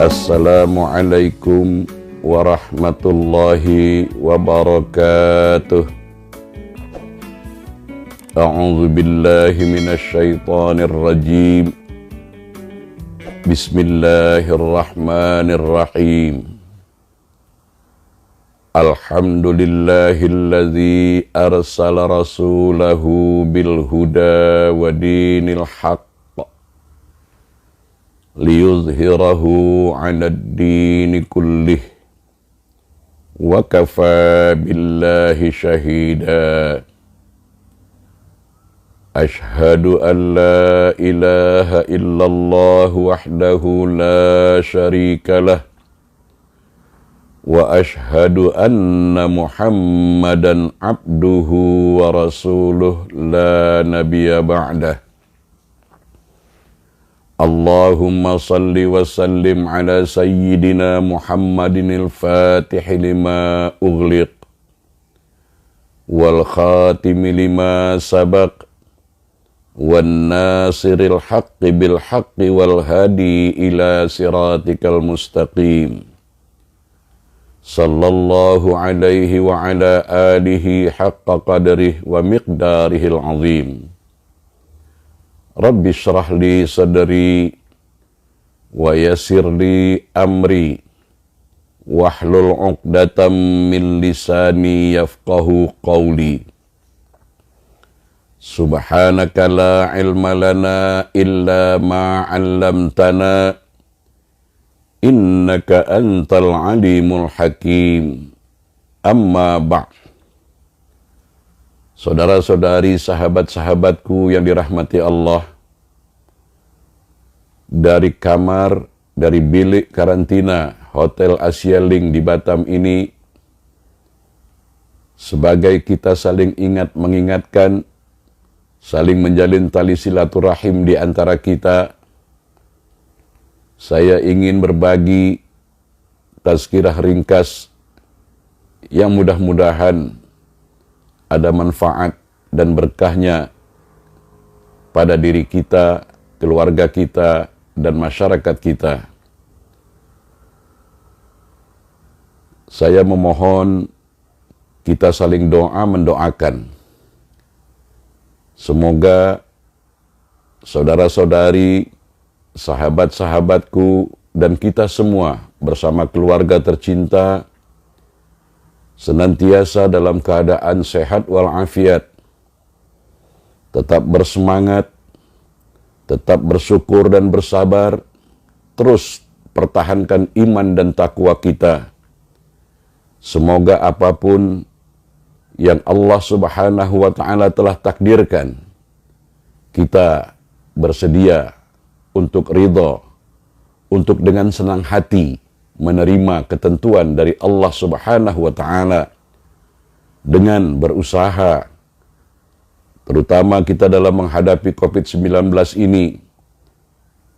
Assalamualaikum warahmatullahi wabarakatuh. A'udzu billahi minasy syaithanir rajim. Bismillahirrahmanirrahim. Alhamdulillahilladzi arsala rasulahu bil huda wa dinil haqq liyuzhirahu 'alad dini kullih wa kafa billahi syahida. Ashhadu an la ilaha illallah wahdahu la syarika lah wa ashhadu anna Muhammadan abduhu wa rasuluh la nabiyya ba'dah. Allahumma salli wa sallim ala sayyidina Muhammadinil fatihi lima ughliq wal khatimi lima sabaq wan nasiril haqqi bil haqqi wal hadi ila siratikal mustaqim. Sallallahu alaihi wa ala alihi haqqa qadrihi wa miqdarihil azim. Rabbi syrah li sadri wa yassir li amri wahlul 'uqdatam min lisani yafqahu qawli. Subhanaka la ilma lana illa ma 'allamtana innaka antal alimul hakim. Amma ba'd. Saudara-saudari, sahabat-sahabatku yang dirahmati Allah, dari kamar, dari bilik karantina Hotel Asia Link di Batam ini, sebagai kita saling ingat mengingatkan, saling menjalin tali silaturahim di antara kita, saya ingin berbagi tazkirah ringkas yang mudah-mudahan ada manfaat dan berkahnya pada diri kita, keluarga kita, dan masyarakat kita. Saya memohon kita saling doa mendoakan. Semoga saudara-saudari, sahabat-sahabatku, dan kita semua bersama keluarga tercinta senantiasa dalam keadaan sehat walafiat, tetap bersemangat, tetap bersyukur dan bersabar, terus pertahankan iman dan takwa kita. Semoga apapun yang Allah Subhanahu wa ta'ala telah takdirkan, kita bersedia untuk ridha, untuk dengan senang hati menerima ketentuan dari Allah Subhanahu wa ta'ala dengan berusaha, terutama kita dalam menghadapi COVID-19 ini,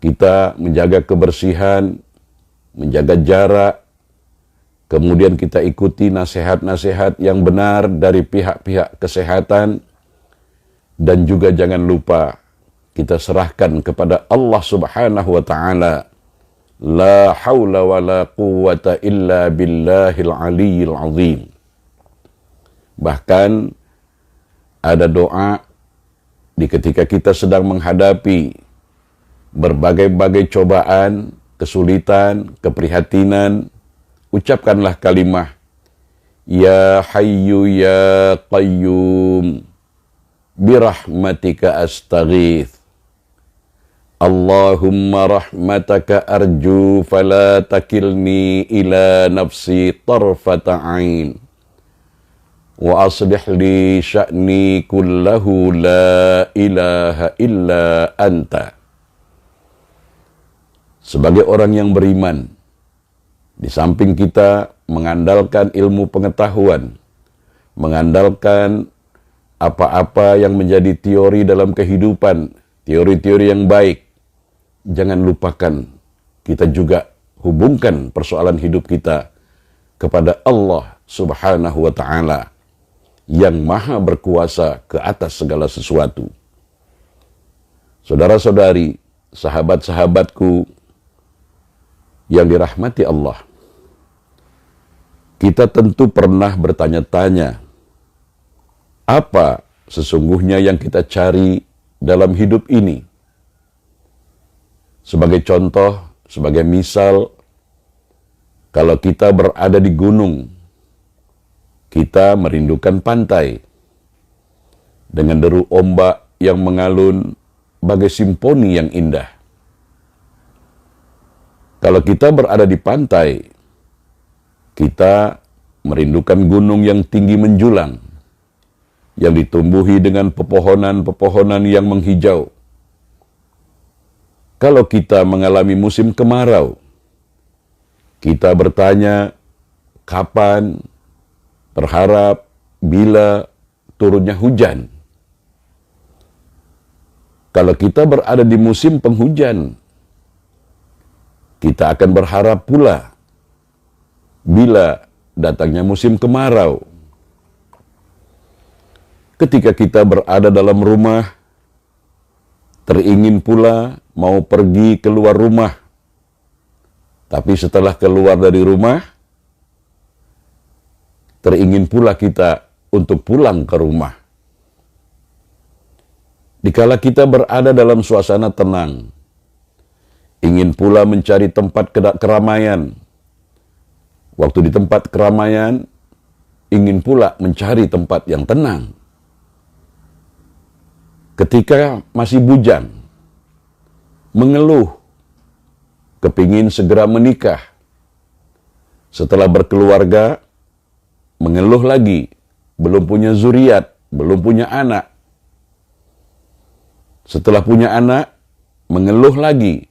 kita menjaga kebersihan, menjaga jarak, kemudian kita ikuti nasihat-nasihat yang benar dari pihak-pihak kesehatan, dan juga jangan lupa kita serahkan kepada Allah Subhanahu wa ta'ala. La haula wa la quwwata illa billahil aliyyil azim. Bahkan ada doa di ketika kita sedang menghadapi berbagai-bagai cobaan, kesulitan, keprihatinan, ucapkanlah kalimah Ya Hayyu Ya Qayyum birahmatika astaghith. Allahumma rahmataka arju fala takilni ila nafsi tarfata ain wa aslih li sya'ni kullahu la ilaha illa anta. Sebagai orang yang beriman, di samping kita mengandalkan ilmu pengetahuan, mengandalkan apa-apa yang menjadi teori dalam kehidupan, teori-teori yang baik, jangan lupakan kita juga hubungkan persoalan hidup kita kepada Allah Subhanahu wa ta'ala yang maha berkuasa ke atas segala sesuatu. Saudara-saudari, sahabat-sahabatku yang dirahmati Allah, kita tentu pernah bertanya-tanya, apa sesungguhnya yang kita cari dalam hidup ini? Sebagai contoh, sebagai misal, kalau kita berada di gunung, kita merindukan pantai dengan deru ombak yang mengalun bagai simfoni yang indah. Kalau kita berada di pantai, kita merindukan gunung yang tinggi menjulang, yang ditumbuhi dengan pepohonan-pepohonan yang menghijau. Kalau kita mengalami musim kemarau, kita bertanya, kapan, berharap, bila turunnya hujan. Kalau kita berada di musim penghujan, kita akan berharap pula bila datangnya musim kemarau. Ketika kita berada dalam rumah, teringin pula mau pergi keluar rumah. Tapi setelah keluar dari rumah, teringin pula kita untuk pulang ke rumah. Dikala kita berada dalam suasana tenang, ingin pula mencari tempat keramaian. Waktu di tempat keramaian, ingin pula mencari tempat yang tenang. Ketika masih bujang, mengeluh, kepingin segera menikah. Setelah berkeluarga, mengeluh lagi, belum punya zuriat, belum punya anak. Setelah punya anak, mengeluh lagi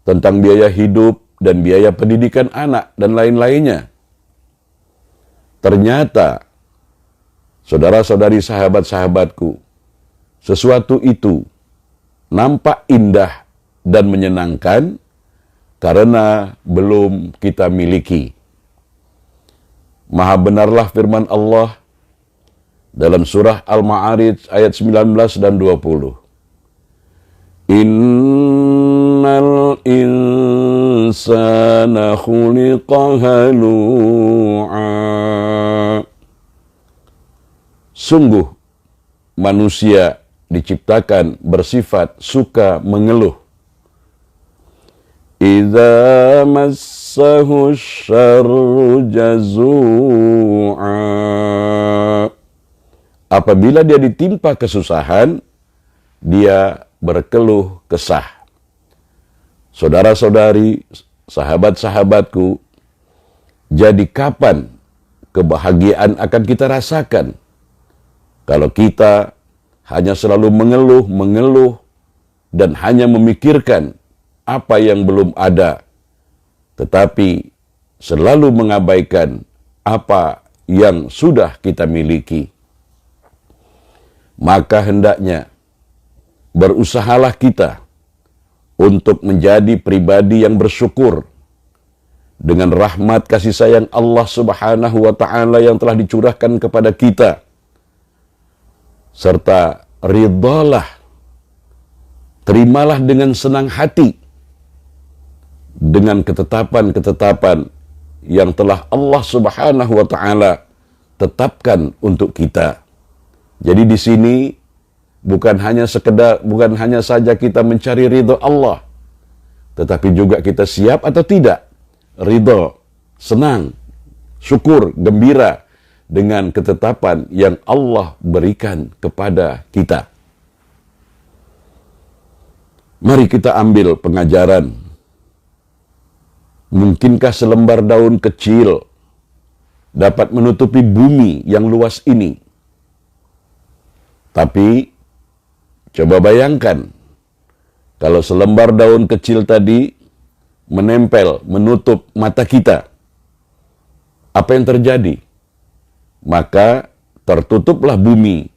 tentang biaya hidup dan biaya pendidikan anak dan lain-lainnya. Ternyata, saudara-saudari sahabat-sahabatku, sesuatu itu nampak indah dan menyenangkan karena belum kita miliki. Maha benarlah firman Allah dalam surah Al-Ma'arij ayat 19 dan 20. Innal insana khuliqa halu'a. Sungguh manusia diciptakan bersifat suka mengeluh. Idza massahu syarru jazu'a. Apabila dia ditimpa kesusahan, dia berkeluh kesah. Saudara-saudari, sahabat-sahabatku, jadi kapan kebahagiaan akan kita rasakan kalau kita hanya selalu mengeluh, dan hanya memikirkan apa yang belum ada, tetapi selalu mengabaikan apa yang sudah kita miliki? Maka hendaknya berusahalah kita untuk menjadi pribadi yang bersyukur dengan rahmat kasih sayang Allah Subhanahu wa Ta'ala yang telah dicurahkan kepada kita, serta ridhalah, terimalah dengan senang hati dengan ketetapan-ketetapan yang telah Allah Subhanahu wa Ta'ala tetapkan untuk kita. Jadi di sini bukan hanya saja kita mencari ridha Allah, tetapi juga kita siap atau tidak ridha, senang, syukur, gembira dengan ketetapan yang Allah berikan kepada kita. Mari kita ambil pengajaran. Mungkinkah selembar daun kecil dapat menutupi bumi yang luas ini? Tapi coba bayangkan, kalau selembar daun kecil tadi menempel, menutup mata kita, apa yang terjadi? Maka tertutuplah bumi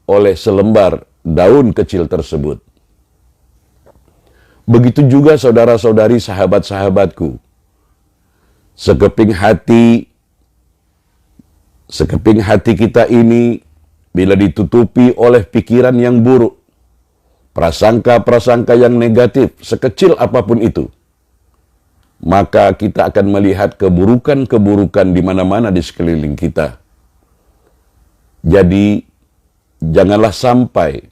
oleh selembar daun kecil tersebut. Begitu juga saudara-saudari, sahabat-sahabatku, sekeping hati kita ini bila ditutupi oleh pikiran yang buruk, prasangka-prasangka yang negatif, sekecil apapun itu, maka kita akan melihat keburukan-keburukan di mana-mana di sekeliling kita. Jadi, janganlah sampai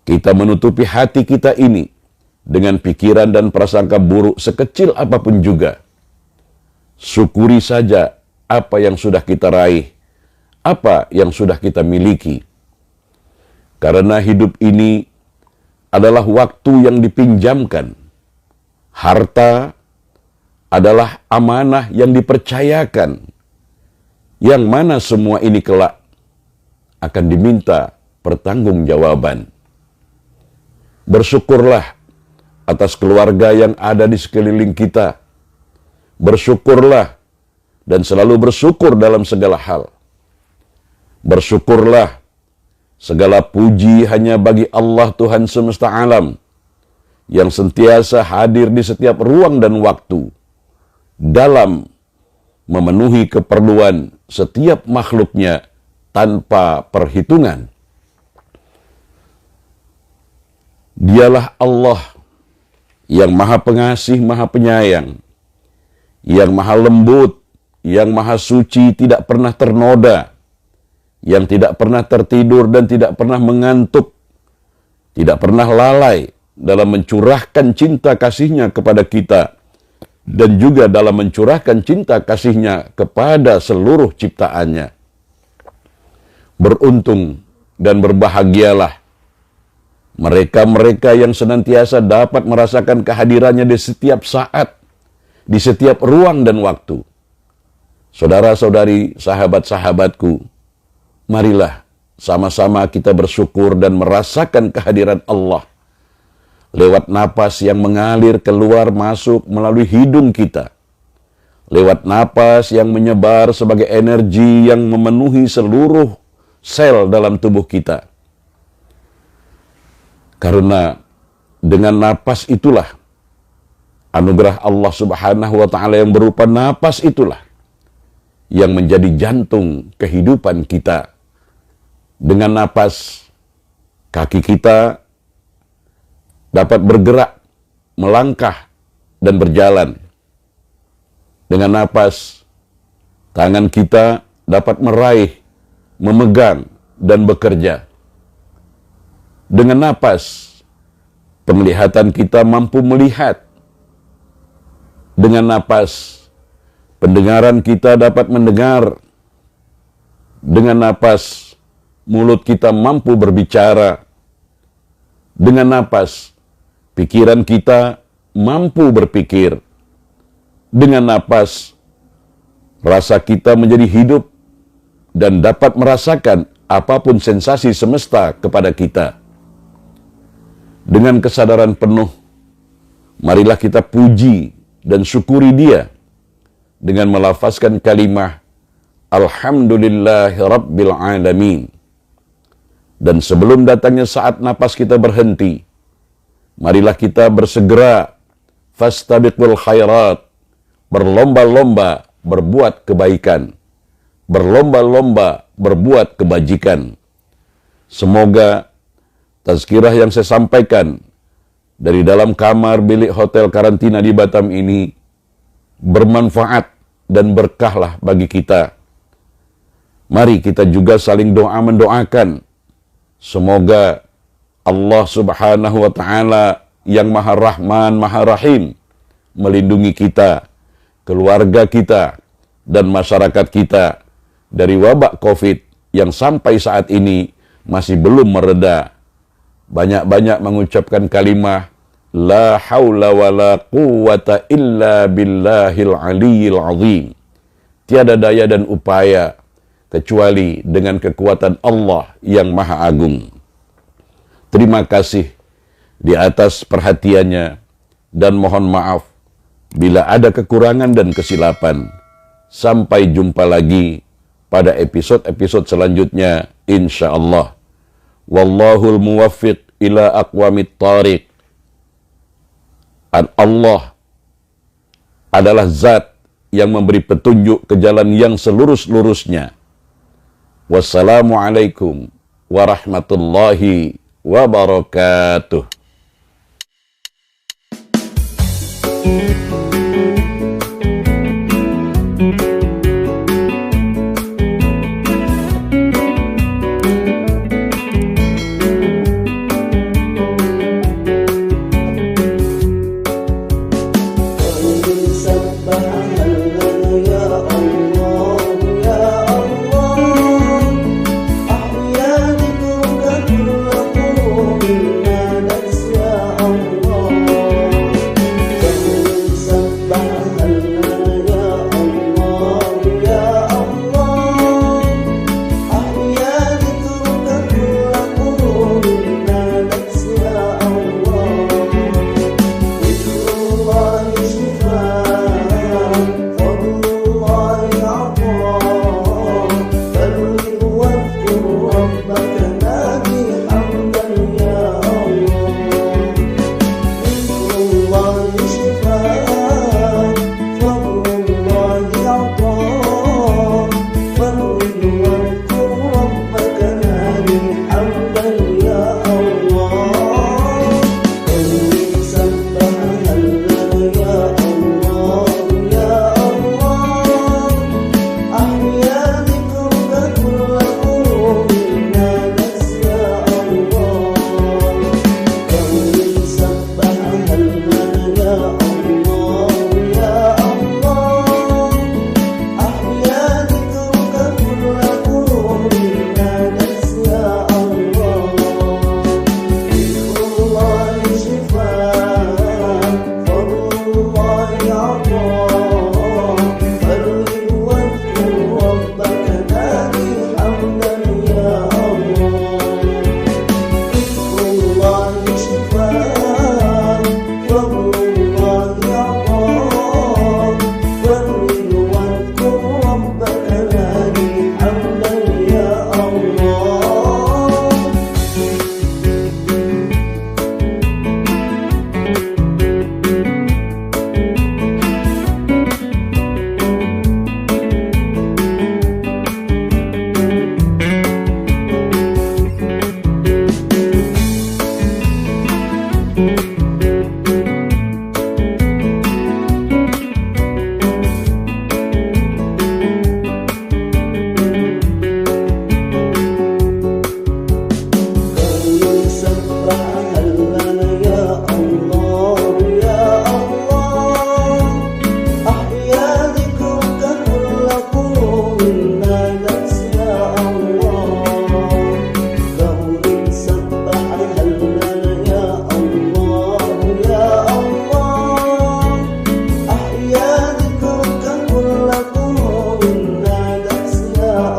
kita menutupi hati kita ini dengan pikiran dan prasangka buruk sekecil apapun juga. Syukuri saja apa yang sudah kita raih, apa yang sudah kita miliki. Karena hidup ini adalah waktu yang dipinjamkan. Harta adalah amanah yang dipercayakan, yang mana semua ini kelak akan diminta pertanggungjawaban. Bersyukurlah atas keluarga yang ada di sekeliling kita. Bersyukurlah dan selalu bersyukur dalam segala hal. Bersyukurlah, segala puji hanya bagi Allah Tuhan semesta alam yang sentiasa hadir di setiap ruang dan waktu dalam memenuhi keperluan setiap makhluknya tanpa perhitungan. Dialah Allah yang maha pengasih, maha penyayang, yang maha lembut, yang maha suci, tidak pernah ternoda, yang tidak pernah tertidur dan tidak pernah mengantuk, tidak pernah lalai dalam mencurahkan cinta kasihnya kepada kita, dan juga dalam mencurahkan cinta kasihnya kepada seluruh ciptaannya. Beruntung dan berbahagialah mereka-mereka yang senantiasa dapat merasakan kehadirannya di setiap saat, di setiap ruang dan waktu. Saudara-saudari, sahabat-sahabatku, marilah sama-sama kita bersyukur dan merasakan kehadiran Allah lewat napas yang mengalir keluar masuk melalui hidung kita, lewat napas yang menyebar sebagai energi yang memenuhi seluruh sel dalam tubuh kita. Karena dengan napas itulah, anugerah Allah Subhanahu wa Ta'ala yang berupa napas itulah yang menjadi jantung kehidupan kita. Dengan napas, kaki kita dapat bergerak, melangkah, dan berjalan. Dengan napas, tangan kita dapat meraih, memegang, dan bekerja. Dengan napas, penglihatan kita mampu melihat. Dengan napas, pendengaran kita dapat mendengar. Dengan napas, mulut kita mampu berbicara. Dengan napas, pikiran kita mampu berpikir. Dengan napas, rasa kita menjadi hidup dan dapat merasakan apapun sensasi semesta kepada kita. Dengan kesadaran penuh, marilah kita puji dan syukuri Dia dengan melafazkan kalimah Alhamdulillahi Rabbil Alamin. Dan sebelum datangnya saat napas kita berhenti, marilah kita bersegera fastabiqul khairat, berlomba-lomba berbuat kebaikan, berlomba-lomba berbuat kebajikan. Semoga tazkirah yang saya sampaikan dari dalam kamar bilik hotel karantina di Batam ini bermanfaat dan berkahlah bagi kita. Mari kita juga saling doa mendoakan. Semoga Allah Subhanahu wa Ta'ala yang Maha Rahman, Maha Rahim melindungi kita, keluarga kita, dan masyarakat kita dari wabak COVID yang sampai saat ini masih belum mereda. Banyak-banyak mengucapkan kalimah La haula wa la quwata illa billahil aliyyil azim. Tiada daya dan upaya kecuali dengan kekuatan Allah yang Maha Agung. Terima kasih di atas perhatiannya dan mohon maaf bila ada kekurangan dan kesilapan. Sampai jumpa lagi pada episode-episode selanjutnya insyaallah. Wallahul muwaffiq ila aqwamit thariq. Allah adalah zat yang memberi petunjuk ke jalan yang selurus-lurusnya. Wassalamualaikum warahmatullahi wabarakatuh.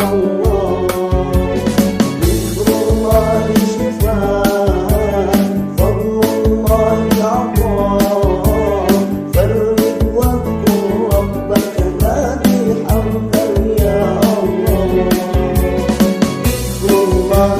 Allah. Zikrullah shifaa, fadlullah a'ta, farrid wadhkur rabbaka nadi hamdan ya Allah. Zikrullah